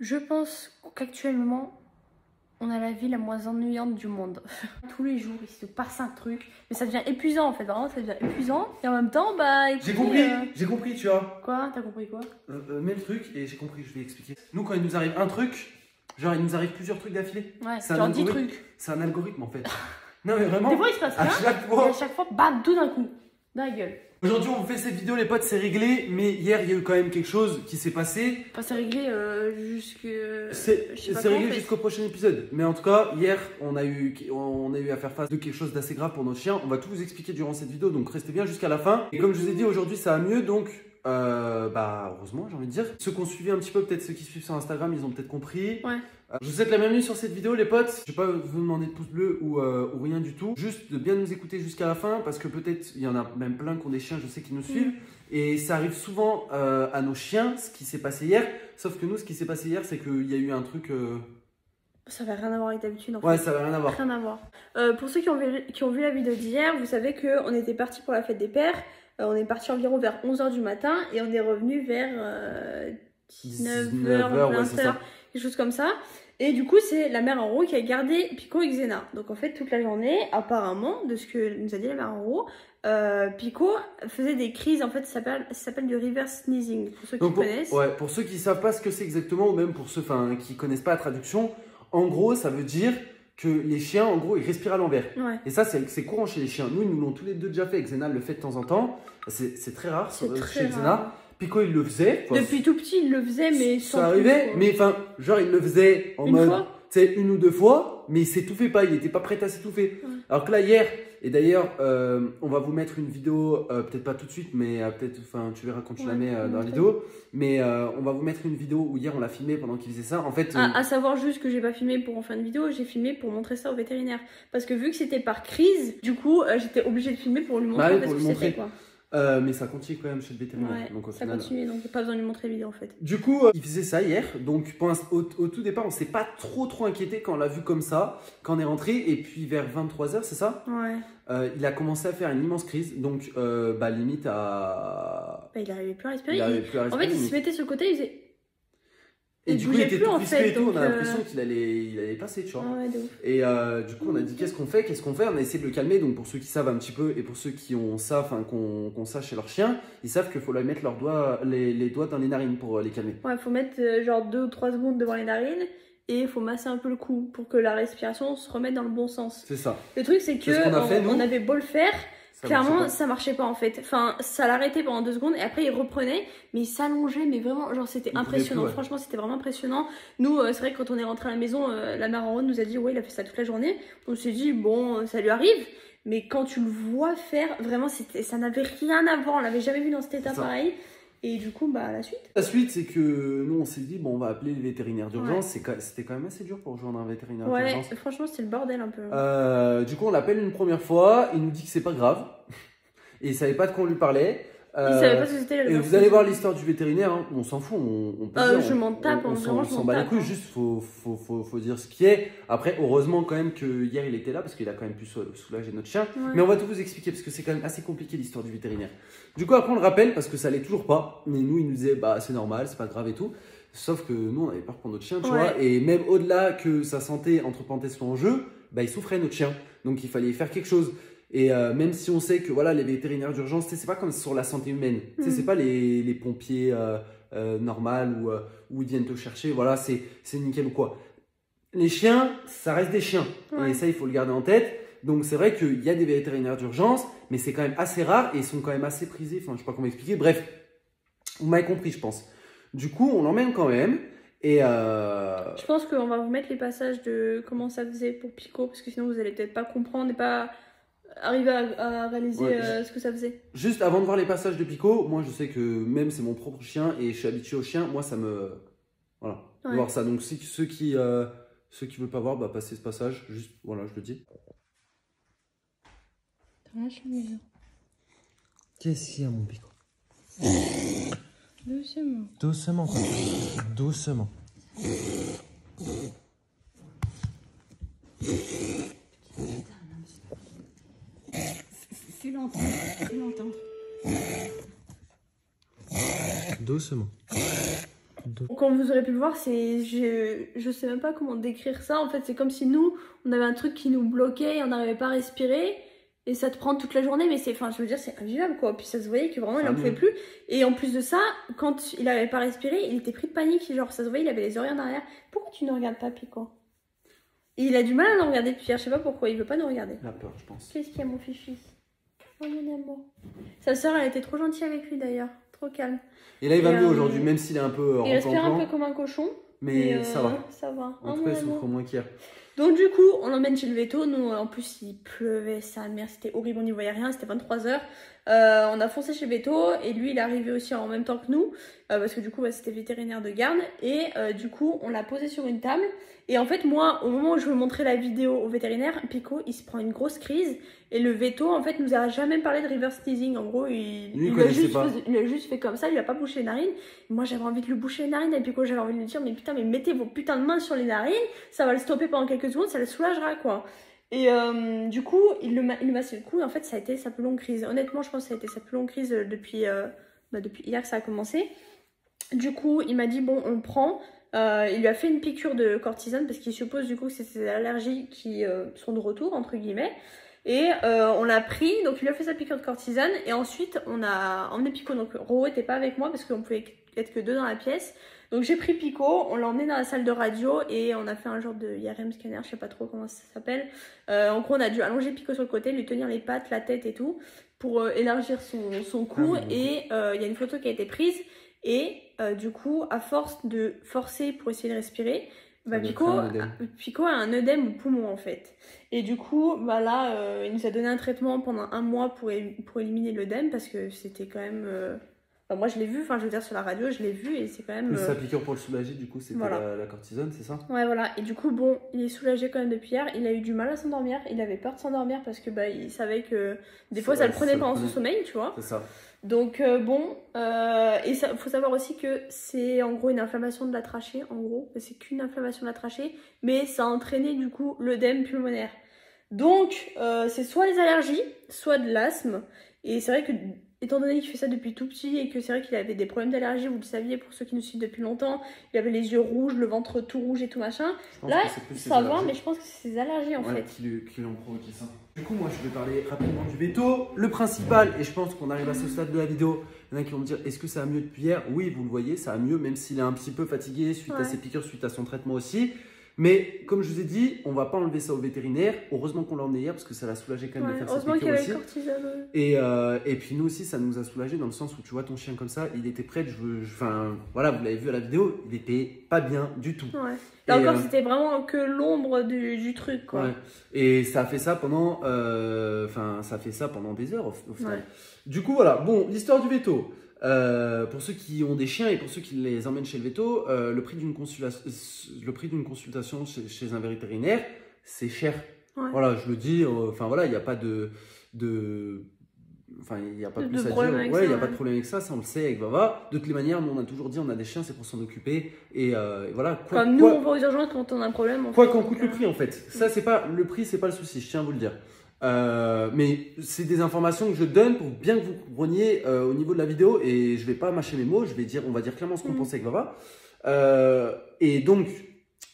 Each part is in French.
Je pense qu'actuellement, on a la vie la moins ennuyante du monde. Tous les jours, il se passe un truc. Mais ça devient épuisant en fait, vraiment, ça devient épuisant. Et en même temps, bah. J'ai compris, tu vois. Quoi? T'as compris quoi? Mets le truc et j'ai compris, je vais expliquer. Nous, quand il nous arrive un truc, genre il nous arrive plusieurs trucs d'affilée. Ouais, c'est genre un 10 algorithme. trucs. C'est un algorithme en fait. Non, mais vraiment. Des fois, il se passe rien. Et à chaque fois, bam, tout d'un coup. Dans la gueule. Aujourd'hui, on fait cette vidéo, les potes, c'est réglé. Mais hier, il y a eu quand même quelque chose qui s'est passé. Enfin, c'est réglé jusque. C'est réglé jusqu'au prochain épisode. Mais en tout cas, hier, on a eu à faire face de quelque chose d'assez grave pour notre chien. On va tout vous expliquer durant cette vidéo, donc restez bien jusqu'à la fin. Et comme je vous ai dit, aujourd'hui, ça va mieux, donc bah heureusement, j'ai envie de dire. Ceux qui ont suivi un petit peu, peut-être ceux qui suivent sur Instagram, ils ont peut-être compris. Ouais. Je vous souhaite la bienvenue sur cette vidéo, les potes. Je vais pas vous demander de pouce bleu ou rien du tout. Juste de bien nous écouter jusqu'à la fin, parce que peut-être il y en a même plein qui ont des chiens, je sais, qui nous suivent. Et ça arrive souvent à nos chiens, ce qui s'est passé hier. Sauf que nous, ce qui s'est passé hier, c'est qu'il y a eu un truc. Ça n'avait rien à voir avec d'habitude. Ouais, ça n'avait rien à voir. Rien à voir. Pour ceux qui ont vu la vidéo d'hier, vous savez qu'on était parti pour la fête des pères. On est parti environ vers 11 h du matin et on est revenu vers 19 h, 20 h, quelque chose comme ça. Et du coup, c'est la mère en roue qui a gardé Pico et Xena. Donc en fait, toute la journée, apparemment, de ce que nous a dit la mère en roue, Pico faisait des crises. En fait, ça s'appelle du reverse sneezing, pour ceux qui connaissent. Ouais, pour ceux qui ne savent pas ce que c'est exactement, ou même pour ceux qui ne connaissent pas la traduction, en gros, ça veut dire que les chiens, en gros, ils respirent à l'envers. Ouais. Et ça, c'est courant chez les chiens. Nous, ils nous l'ont tous les deux déjà fait. Xena le fait de temps en temps. C'est très rare chez Xena. Pico, il le faisait. Depuis tout petit, il le faisait, mais sans. Ça arrivait, mais enfin, genre, il le faisait en mode. Tu sais, une ou deux fois, mais il s'étouffait pas. Il n'était pas prêt à s'étouffer. Ouais. Alors que là, hier, et d'ailleurs, on va vous mettre une vidéo, peut-être pas tout de suite, mais peut-être, enfin, tu verras quand tu la mets dans la vidéo. Mais on va vous mettre une vidéo où hier, on l'a filmé pendant qu'il faisait ça. En fait. À savoir juste que j'ai pas filmé pour en faire une vidéo, j'ai filmé pour montrer ça au vétérinaire. Parce que vu que c'était par crise, du coup, j'étais obligée de filmer pour lui montrer ce que c'était, quoi. Mais ça continue quand même chez le vétérinaire. Ouais, donc, ça continue, donc pas besoin de lui montrer la vidéo en fait. Du coup, il faisait ça hier. Donc au tout départ, on s'est pas trop inquiété quand on l'a vu comme ça, quand on est rentré. Et puis vers 23 h, c'est ça? Ouais. Il a commencé à faire une immense crise. Donc limite à. Il n'arrivait plus à respirer. En fait, il se mettait sur le côté, il faisait. Et du coup, il était tout crispé et tout. Donc, on a l'impression qu'il allait passer, tu vois. Ouais, de ouf. Et du coup, on a dit qu'est-ce qu'on fait? On a essayé de le calmer. Donc, pour ceux qui savent un petit peu et pour ceux qui ont ça, enfin, qu'on sache chez leur chien, ils savent qu'il faut leur mettre leurs doigts, les doigts dans les narines pour les calmer. Ouais, il faut mettre genre 2 ou 3 secondes devant les narines et il faut masser un peu le cou pour que la respiration se remette dans le bon sens. C'est ça. Le truc, c'est que on avait beau le faire. Clairement, ça marchait pas en fait. Enfin, ça l'arrêtait pendant 2 secondes et après il reprenait, mais il s'allongeait, mais vraiment, genre c'était impressionnant. Franchement, c'était vraiment impressionnant. Nous, c'est vrai que quand on est rentré à la maison, la mère en haut nous a dit, ouais, il a fait ça toute la journée. On s'est dit, bon, ça lui arrive. Mais quand tu le vois faire, vraiment, ça n'avait rien à voir. On l'avait jamais vu dans cet état pareil. Et du coup, bah, la suite. La suite, c'est que nous, on s'est dit, bon, on va appeler le vétérinaire d'urgence. Ouais. C'était quand même assez dur pour rejoindre un vétérinaire d'urgence. Ouais, franchement, c'était le bordel un peu. Du coup, on l'appelle une première fois. Il nous dit que c'est pas grave. Et il savait pas de quoi on lui parlait. Il savait pas ce que c'était. Et vous allez voir l'histoire du vétérinaire. Hein. On s'en fout. On peut dire, je m'en tape. On s'en bat les couilles. Juste, faut dire ce qui est. Après, heureusement quand même que hier il était là parce qu'il a quand même pu soulager notre chien. Ouais. Mais on va tout vous expliquer parce que c'est quand même assez compliqué l'histoire du vétérinaire. Du coup, après on le rappelle parce que ça allait toujours pas. Mais nous, il nous disait bah c'est normal, c'est pas grave et tout. Sauf que nous, on avait peur pour notre chien, tu vois. Et même au-delà que sa santé entre parenthèses soit en jeu, bah il souffrait notre chien. Donc il fallait faire quelque chose. Et même si on sait que voilà, les vétérinaires d'urgence, c'est pas comme sur la santé humaine. C'est pas les pompiers normales où ils viennent te chercher. Voilà, c'est nickel ou quoi. Les chiens, ça reste des chiens. Ouais. Et ça, il faut le garder en tête. Donc c'est vrai qu'il y a des vétérinaires d'urgence, mais c'est quand même assez rare et ils sont quand même assez prisés. Enfin, je sais pas comment expliquer. Bref, vous m'avez compris, je pense. Du coup, on l'emmène quand même. Et je pense qu'on va vous mettre les passages de comment ça faisait pour Pico, parce que sinon vous allez peut-être pas comprendre et pas arriver à réaliser ce que ça faisait. Juste avant de voir les passages de Pico, moi je sais que même c'est mon propre chien et je suis habitué au chien, moi ça me... Voilà, voir ça. Donc ceux qui veulent pas voir, bah passez ce passage, juste, voilà, je le dis. Qu'est-ce qu'il y a mon Pico? Doucement. Doucement, doucement. Fais longtemps, fais longtemps. Doucement. photo. Comme vous aurez pu le voir, je sais même pas comment décrire ça. En fait, c'est comme si nous, on avait un truc qui nous bloquait et on n'arrivait pas à respirer. Et ça te prend toute la journée, mais c'est, enfin, je veux dire, c'est invivable, quoi. Puis ça se voyait que vraiment, il en pouvait plus. Et en plus de ça, quand il n'arrivait pas à respirer, il était pris de panique. Genre, ça se voyait, il avait les oreilles en arrière. Pourquoi tu ne regardes pas, Pico? Et il a du mal à nous regarder depuis hier. Je sais pas pourquoi, il veut pas nous regarder. Il a peur, je pense. Qu'est-ce qu'il y a, mon fifi? Oh, mon amour. Sa sœur, elle était trop gentille avec lui, d'ailleurs. Trop calme. Et là, il va mieux aujourd'hui, même s'il est un peu il respire un peu comme un cochon. Mais ça va. Ça va. En tout cas, il souffre moins qu'hier. Donc du coup, on l'emmène chez le veto. Nous, en plus, il pleuvait, sa mère, c'était horrible, on n'y voyait rien, c'était 23 h. On a foncé chez le veto et lui, il est arrivé aussi en même temps que nous, parce que du coup, c'était vétérinaire de garde. Et du coup, on l'a posé sur une table. Et en fait, moi, au moment où je veux montrer la vidéo au vétérinaire, Pico, il se prend une grosse crise. Et le veto, en fait, nous a jamais parlé de reverse sneezing. En gros, il a juste fait comme ça, il a pas bouché les narines. Et moi, j'avais envie de lui boucher les narines. Et Pico, j'avais envie de lui dire, mais putain, mais mettez vos putains de mains sur les narines, ça va le stopper pendant quelques secondes, ça le soulagera, quoi. Et du coup, il lui massait le cou. Et en fait, ça a été sa plus longue crise. Honnêtement, je pense que ça a été sa plus longue crise depuis hier que ça a commencé. Du coup, il m'a dit, bon, on le prend. Il lui a fait une piqûre de cortisone parce qu'il suppose du coup que c'est ses allergies qui sont de retour, entre guillemets. Et on l'a pris, donc il lui a fait sa piqûre de cortisone. Et ensuite, on a emmené Pico. Donc Ro était pas avec moi parce qu'on pouvait être que 2 dans la pièce. Donc j'ai pris Pico, on l'a emmené dans la salle de radio et on a fait un genre de IRM scanner, je sais pas trop comment ça s'appelle. En gros, on a dû allonger Pico sur le côté, lui tenir les pattes, la tête et tout pour élargir son cou. Et il y a une photo qui a été prise. Et du coup, à force de forcer pour essayer de respirer, bah, Pico a un œdème au poumon en fait. Et du coup, bah, là, il nous a donné un traitement pendant 1 mois pour éliminer l'œdème parce que c'était quand même... Enfin, moi je l'ai vu, enfin je veux dire sur la radio, je l'ai vu et c'est quand même... Sa piqûre pour le soulager, du coup, c'était la cortisone, c'est ça? Ouais, voilà. Et du coup, bon, il est soulagé quand même depuis hier. Il a eu du mal à s'endormir. Il avait peur de s'endormir parce que bah, il savait que des fois ça le prenait pendant son sommeil, tu vois. C'est ça. Donc bon, et ça, faut savoir aussi que c'est en gros une inflammation de la trachée, en gros, c'est qu'une inflammation de la trachée, mais ça a entraîné du coup l'œdème pulmonaire. Donc c'est soit les allergies, soit de l'asthme, et c'est vrai que étant donné qu'il fait ça depuis tout petit et que c'est vrai qu'il avait des problèmes d'allergie, vous le saviez pour ceux qui nous suivent depuis longtemps, il avait les yeux rouges, le ventre tout rouge et tout machin. Là, ça va, mais je pense que c'est ses allergies en fait. Qui l'ont provoqué ça. Du coup, moi je vais parler rapidement du veto. Le principal, et je pense qu'on arrive à ce stade de la vidéo, il y en a qui vont me dire est-ce que ça va mieux depuis hier? Oui, vous le voyez, ça va mieux, même s'il est un petit peu fatigué suite à ses piqûres, suite à son traitement aussi. Mais comme je vous ai dit, on va pas enlever ça au vétérinaire. Heureusement qu'on l'a emmené hier parce que ça l'a soulagé quand même de faire ses piqûres aussi. Et puis nous aussi, ça nous a soulagé dans le sens où tu vois ton chien comme ça, il était prêt. Enfin voilà, vous l'avez vu à la vidéo, il était pas bien du tout. Ouais. Là encore, c'était vraiment que l'ombre du truc, quoi. Ouais. Et ça a fait ça pendant, des heures au final. Ouais. Du coup voilà, bon, l'histoire du veto. Pour ceux qui ont des chiens et pour ceux qui les emmènent chez le veto, le prix d'une consultation chez un vétérinaire, c'est cher. Ouais. Voilà, je le dis, enfin voilà, il n'y a pas enfin, il n'y a pas plus à dire. Ouais, il n'y a pas de problème avec ça, ça on le sait avec Vava. De toutes les manières, nous on a toujours dit on a des chiens, c'est pour s'en occuper. Et voilà. Comme nous, on va aux urgences quand on a un problème. Quoi qu'en coûte le prix en fait. Ça, c'est pas le prix, c'est pas le souci, je tiens à vous le dire. Mais c'est des informations que je donne pour bien que vous compreniez au niveau de la vidéo et je vais pas mâcher mes mots, on va dire clairement ce qu'on pense avec Vava. Et donc,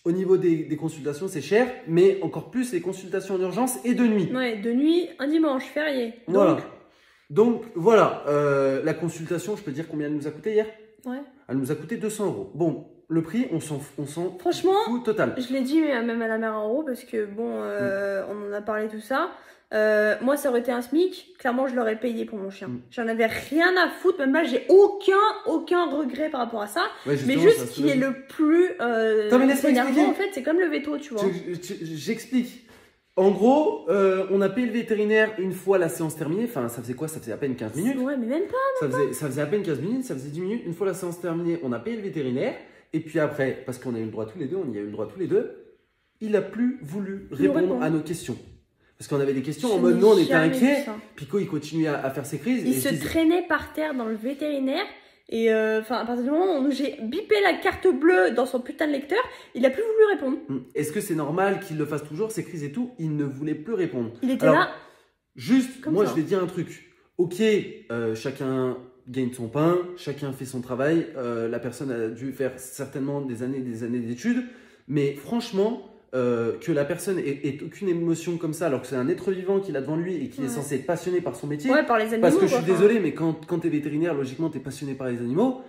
au niveau des consultations, c'est cher, mais encore plus les consultations en urgence et de nuit. Ouais, de nuit, un dimanche, férié. Donc voilà, la consultation, je peux dire combien elle nous a coûté hier? Ouais. Elle nous a coûté 200 €. Bon, le prix, on s'en Franchement, fout total. Je l'ai dit même à la mère en haut parce que bon, on en a parlé tout ça. Moi, ça aurait été un SMIC, clairement, je l'aurais payé pour mon chien. J'en avais rien à foutre, même là, j'ai aucun regret par rapport à ça. Ouais, mais juste ce qui est le plus énervant, en fait, c'est comme le veto, tu vois. J'explique. En gros, on a payé le vétérinaire une fois la séance terminée. Enfin, ça faisait quoi? Ça faisait à peine 15 minutes. Ouais, mais même pas. Ça faisait à peine 15 minutes, ça faisait 10 minutes. Une fois la séance terminée, on a payé le vétérinaire. Et puis après, parce qu'on a eu le droit tous les deux, on y a eu le droit tous les deux, il n'a plus voulu répondre à nos questions. Parce qu'on avait des questions en mode, nous on était inquiets. Pico, il continuait à faire ses crises. Il se traînait par terre dans le vétérinaire. Et à partir du moment où j'ai bipé la carte bleue dans son putain de lecteur, il n'a plus voulu répondre. Est-ce que c'est normal qu'il le fasse toujours, ses crises et tout? Il ne voulait plus répondre. Il était là. Juste, moi je vais dire un truc. Ok, chacun gagne son pain, chacun fait son travail. La personne a dû faire certainement des années d'études. Mais franchement, que la personne ait aucune émotion comme ça, alors que c'est un être vivant qu'il a devant lui et qui est censé être passionné par son métier. Ouais, par les animaux. Parce que je suis désolé, mais quand tu es vétérinaire, logiquement, tu es passionné par les animaux.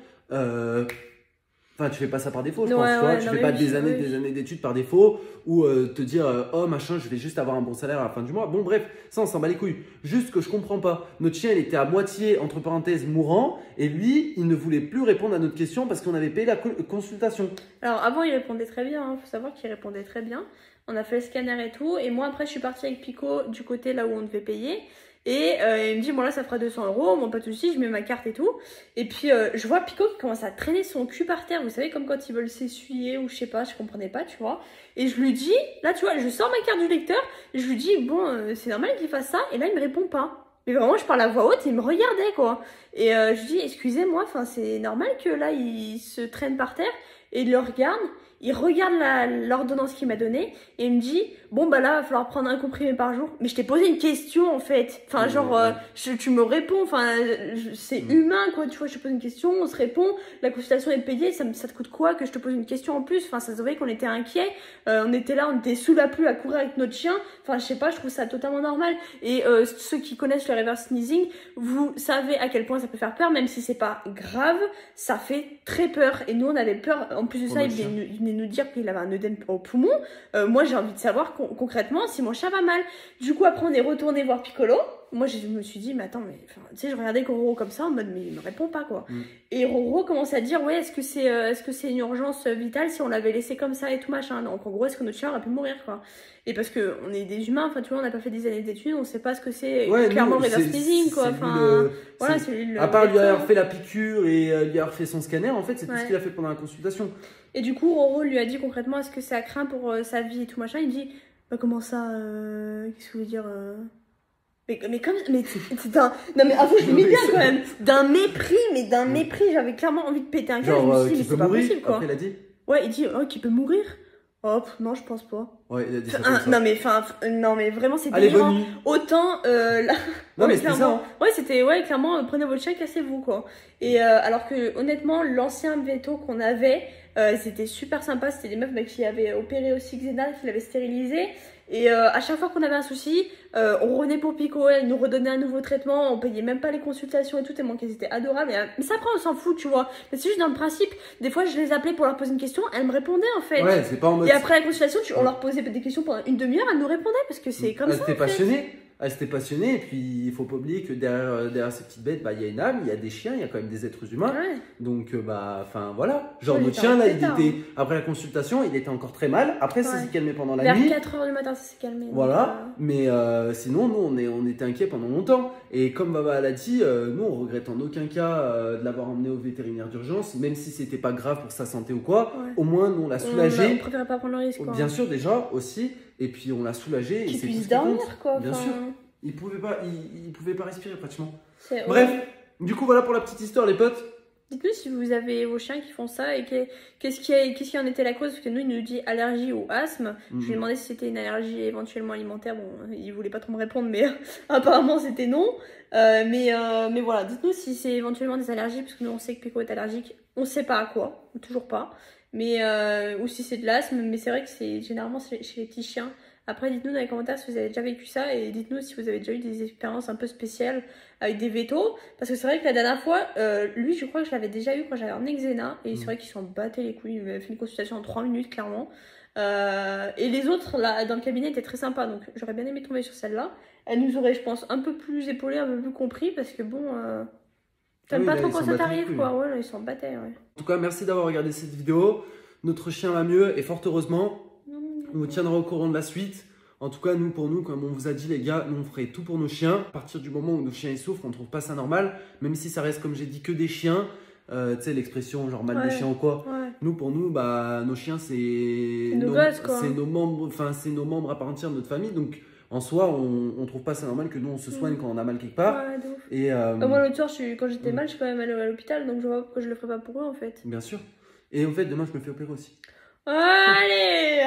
Enfin, tu fais pas ça par défaut, je pense. Tu vois, tu fais pas des années d'études par défaut ou te dire oh machin, je vais juste avoir un bon salaire à la fin du mois. Bon, bref, ça on s'en bat les couilles. Juste que je comprends pas. Notre chien, il était à moitié, entre parenthèses, mourant et lui, il ne voulait plus répondre à notre question parce qu'on avait payé la consultation. Alors avant, il répondait très bien. Hein. Faut savoir qu'il répondait très bien. On a fait le scanner et tout. Et moi, après, je suis partie avec Pico du côté là où on devait payer. Et il me dit, bon là ça fera 200 €, bon pas de soucis, je mets ma carte et tout. Et puis je vois Pico qui commence à traîner son cul par terre, vous savez, comme quand ils veulent s'essuyer ou je sais pas, je comprenais pas, tu vois. Et je lui dis, là tu vois, je sors ma carte du lecteur, et je lui dis, bon c'est normal qu'il fasse ça, et là il me répond pas. Mais vraiment je parle à voix haute et il me regardait quoi. Et je lui dis, excusez-moi, c'est normal que là il se traîne par terre, et il le regarde. Il regarde l'ordonnance qu'il m'a donnée et il me dit bon bah là il va falloir prendre un comprimé par jour. Mais je t'ai posé une question en fait. Enfin genre tu me réponds. Enfin c'est humain quoi. Tu vois, je te pose une question, on se répond. La consultation est payée. Ça te coûte quoi que je te pose une question en plus? Enfin ça se voyait qu'on était inquiets. On était là, on était sous la pluie à courir avec notre chien. Enfin je sais pas, je trouve ça totalement normal. Et ceux qui connaissent le reverse sneezing, vous savez à quel point ça peut faire peur, même si c'est pas grave, ça fait très peur. Et nous on avait peur. En plus de ça, il venait nous dire qu'il avait un œdème au poumon. Moi j'ai envie de savoir concrètement si mon chat va mal. Du coup après on est retourné voir Piccolo. Moi je me suis dit mais attends, mais tu sais, je regardais Roro comme ça en mode mais il me répond pas quoi. Et Roro commence à dire ouais, est-ce que c'est une urgence vitale si on l'avait laissé comme ça et tout machin. Donc en gros est-ce que notre chien aurait pu mourir quoi. Et parce que on est des humains, enfin tu vois, on n'a pas fait des années d'études, on sait pas ce que c'est clairement le reverse sneezing quoi. Enfin voilà, c'est à part lui avoir fait la piqûre et lui avoir fait son scanner, en fait c'est tout ce qu'il a fait pendant la consultation. Et du coup Roro lui a dit concrètement est-ce que ça craint pour sa vie et tout machin. Il dit bah comment ça qu'est-ce que vous voulez dire mais comme c'est un non mais avant je l'aimais bien quand même d'un mépris j'avais clairement envie de péter un câble. Je me suis dit mais c'est pas possible quoi. Après, il a dit ouais, il dit oh qu'il peut mourir. Oh non je pense pas. Ouais, il a dit ça comme ça. Non mais vraiment c'est délirant. Autant là non mais c'était ça hein. Ouais c'était clairement prenez votre chien, cassez-vous quoi. Et alors que honnêtement l'ancien veto qu'on avait c'était super sympa, c'était des meufs qui avaient opéré aussi Xena, qui l'avaient stérilisé. Et à chaque fois qu'on avait un souci, on revenait pour Pico, elle nous redonnait un nouveau traitement, on payait même pas les consultations et tout, tellement qu'elles étaient adorables. Mais ça après on s'en fout, tu vois. Mais c'est juste dans le principe, des fois je les appelais pour leur poser une question, elles me répondaient en fait. Ouais, c'est pas en mode... Et après la consultation, on leur posait des questions pendant une demi-heure, elles nous répondaient parce que c'est comme ça. T'es passionnée. Elle s'était passionnée et puis il faut pas oublier que derrière ces petites bêtes, il y a une âme, il y a des chiens, il y a quand même des êtres humains. Ouais. Donc voilà. Genre notre chien là, il était après la consultation, il était encore très mal. Après ça s'est calmé pendant la nuit. Vers 4 h du matin, ça s'est calmé. Voilà. Mais sinon nous on était inquiets pendant longtemps. Et comme Baba l'a dit, nous on regrette en aucun cas de l'avoir emmené au vétérinaire d'urgence, même si c'était pas grave pour sa santé ou quoi. Ouais. Au moins nous on l'a soulagé. On préférait pas prendre le risque. Quoi. Bien sûr déjà aussi. Et puis on l'a soulagé. Qu'il puisse dormir quoi. Bien sûr. Il pouvait pas respirer pratiquement. Bref, du coup voilà pour la petite histoire les potes. Dites-nous si vous avez vos chiens qui font ça et qu'est-ce qui en était la cause, parce que nous il nous dit allergie ou asthme. Je lui ai demandé si c'était une allergie éventuellement alimentaire. Bon, il voulait pas trop me répondre, mais apparemment c'était non. Mais voilà, dites-nous si c'est éventuellement des allergies, parce que nous on sait que Pico est allergique. On sait pas à quoi, toujours pas. Mais ou si c'est de l'asthme, mais c'est vrai que c'est généralement chez les petits chiens. Après, dites-nous dans les commentaires si vous avez déjà vécu ça et dites-nous si vous avez déjà eu des expériences un peu spéciales avec des vétos. Parce que c'est vrai que la dernière fois, lui, je crois que je l'avais déjà eu quand j'avais emmené Xena et c'est vrai qu'ils s'en battaient les couilles. Il m'avait fait une consultation en 3 minutes, clairement. Et les autres, là, dans le cabinet, étaient très sympas. Donc, j'aurais bien aimé tomber sur celle-là. Elle nous aurait, je pense, un peu plus épaulé, un peu plus compris parce que bon... T'aimes pas trop quand ça t'arrive, quoi. Ouais, là, ils s'en battaient, ouais. En tout cas, merci d'avoir regardé cette vidéo. Notre chien va mieux et fort heureusement. On vous tiendra au courant de la suite. En tout cas, pour nous, comme on vous a dit, les gars, nous on ferait tout pour nos chiens. À partir du moment où nos chiens ils souffrent, on trouve pas ça normal. Même si ça reste, comme j'ai dit, que des chiens. Tu sais, l'expression genre mal de chien ou quoi. Ouais. Nous, pour nous, nos chiens, c'est nos membres, enfin, c'est nos membres à part entière de notre famille. Donc, en soi, on trouve pas ça normal que nous on se soigne quand on a mal quelque part. Ouais, de ouf. Et moi, l'autre soir, quand j'étais mal, je suis quand même allée à l'hôpital. Donc, je vois pourquoi je le ferais pas pour eux en fait. Bien sûr. Et en fait, demain, je me fais opérer aussi. Allez,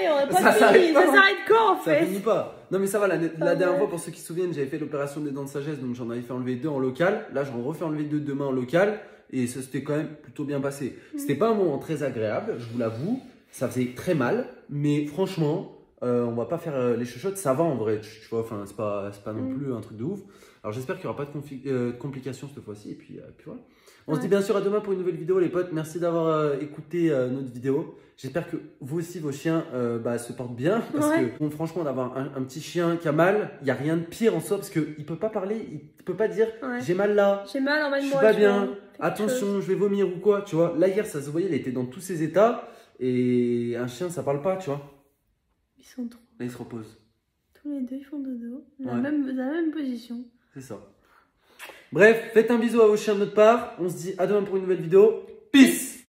on va pas fini. Ça s'arrête quand en fait? Ça finit pas. Non mais ça va, la dernière fois, pour ceux qui se souviennent, j'avais fait l'opération des dents de sagesse, donc j'en avais fait enlever 2 en local. Là, j'en refais enlever 2 demain en local. Et ça s'était quand même plutôt bien passé. C'était pas un moment très agréable, je vous l'avoue. Ça faisait très mal, mais franchement, on va pas faire les chuchotes. Ça va en vrai, tu vois, enfin, c'est pas non plus un truc de ouf. Alors j'espère qu'il n'y aura pas de complications cette fois-ci. Et puis voilà. On se dit bien sûr à demain pour une nouvelle vidéo, les potes. Merci d'avoir écouté notre vidéo. J'espère que vous aussi, vos chiens se portent bien. Parce que bon, franchement, d'avoir un petit chien qui a mal, il n'y a rien de pire en soi. Parce qu'il ne peut pas parler, il ne peut pas dire j'ai mal là, j'ai mal, emmène-moi, je suis pas bien, attention, je vais vomir ou quoi. Tu vois, là hier, ça se voyait, il était dans tous ses états. Et un chien, ça parle pas, tu vois. Ils sont trop. Là, il se repose. Tous les deux, ils font dodo. Dans la même position. C'est ça. Bref, faites un bisou à vos chiens de notre part. On se dit à demain pour une nouvelle vidéo. Peace!